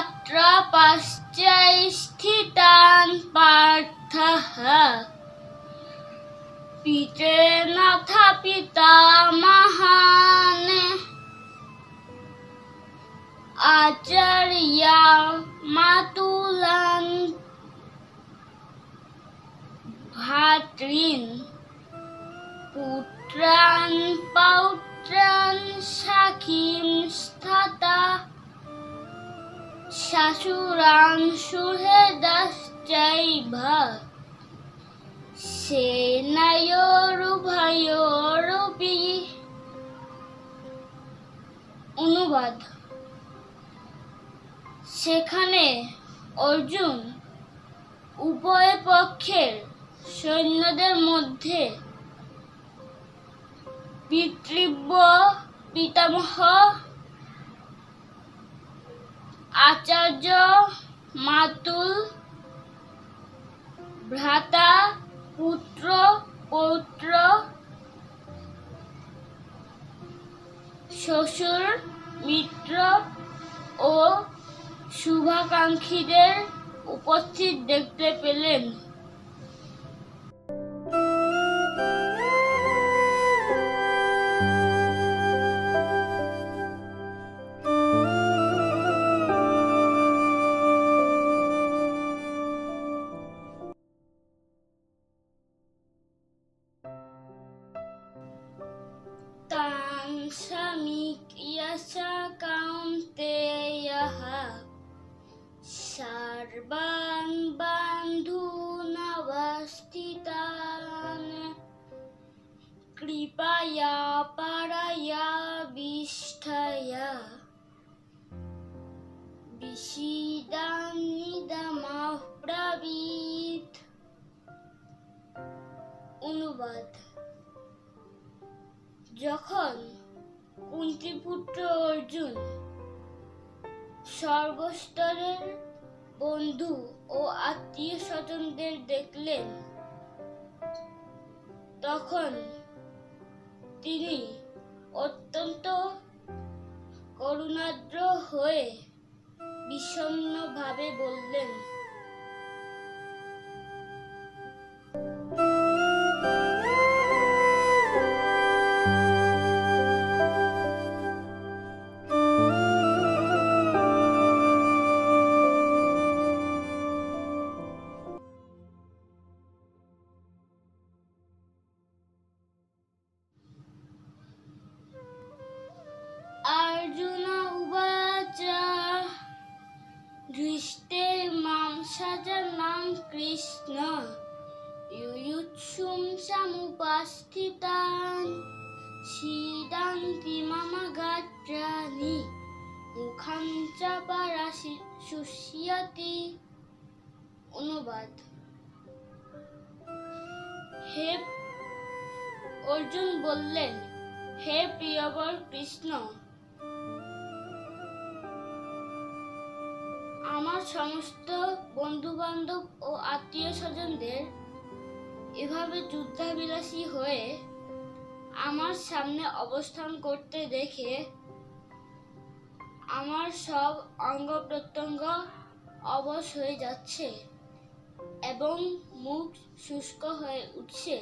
तत्र पश्यैस्थितान् पार्थः पितॄनाथ पितामहान् आचार्या मातुलान् भ्रातॄन् पुत्रान् पौत्रान् सखींस्तथा श्वशुरान् सुहृदश्चैव सेनयोरुभयोरपि। অনুবাদ। সেখানে অর্জুন উভয় পক্ষের সৈন্যদের মধ্যে পিতৃব্য পিতামহ, আচার্য, মাতুল, ভ্রাতা, পুত্র, পৌত্র, শ্বশুর, মিত্র ও শুভাকাঙ্ক্ষীদের উপস্থিত দেখতে পেলেন। तान् समीक्ष्य स कौन्तेयः सर्वान् बन्धूनवस्थितान् कृपया परयाविष्ठय विषीदान्निदमब्रवीत्। অনুবাদ। যখন কুন্তিপুত্র অর্জুন সর্বস্তরের বন্ধু ও আত্মীয় স্বজনদের দেখলেন, তখন তিনি অত্যন্ত করুণার্দ্র হয়ে বিষণ্ণভাবে বললেন, अर्जुन उवाच दृष्टे मां सजनं कृष्ण युयुत्सुं समुपस्थितान् सीदन्ति मम गात्राणि मुखं च परशुष्यति। অনুবাদ। হে অর্জুন বললেন, হে প্রিয়বর কৃষ্ণ, আমার সমস্ত বন্ধু বান্ধব ও আত্মীয় স্বজনদের এভাবে যুদ্ধাবিলাসী হয়ে আমার সামনে অবস্থান করতে দেখে আমার সব অঙ্গ প্রত্যঙ্গ অবশ হয়ে যাচ্ছে এবং মুখ শুষ্ক হয়ে উঠছে।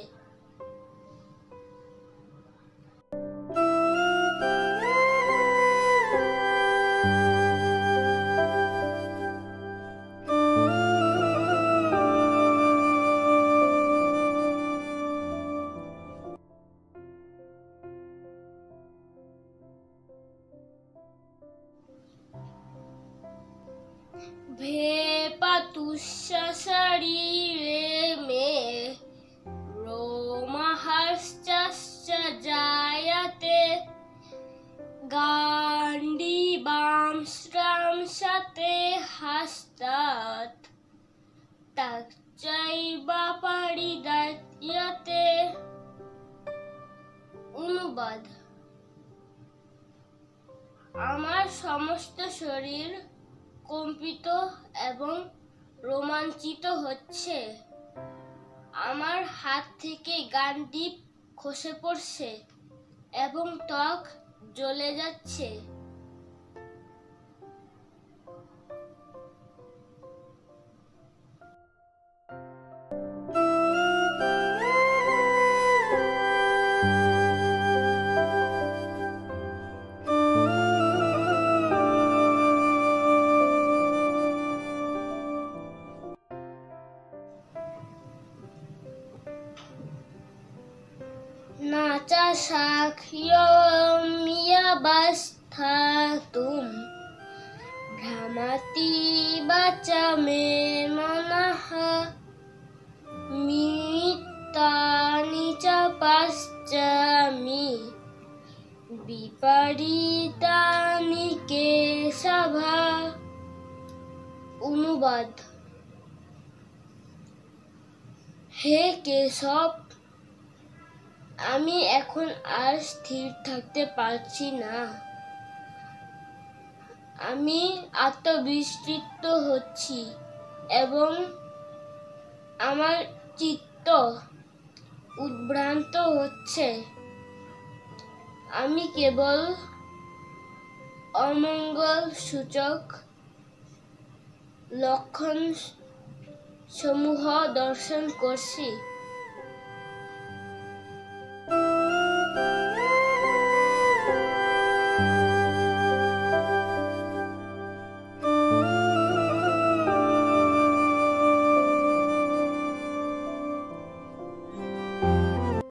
भेपतुश्च शरीरे मे रोमहर्षश्च जायते गाण्डीवां स्रंसते हस्तात् तच्चैव परिदह्यते। অনুবাদ। আমার সমস্ত শরীর কম্পিত এবং রোমাঞ্চিত হচ্ছে, আমার হাত থেকে গান্ডীব খসে পড়ছে এবং ত্বক জ্বলে যাচ্ছে। সাক্ষ্যমিয়াবস্থাতুম ভ্রমতি বাচা মে মনঃ মিত্তানি চ পশ্চামি বিপরীতানি কেশভ। অনুবাদ: হে কেশব, আমি এখন আর স্থির থাকতে পারছি না। আমি আত্মবিস্মৃত হচ্ছি এবং আমার চিত্ত উদ্ভ্রান্ত হচ্ছে। আমি কেবল অমঙ্গল সূচক লক্ষণ সমূহ দর্শন করছি।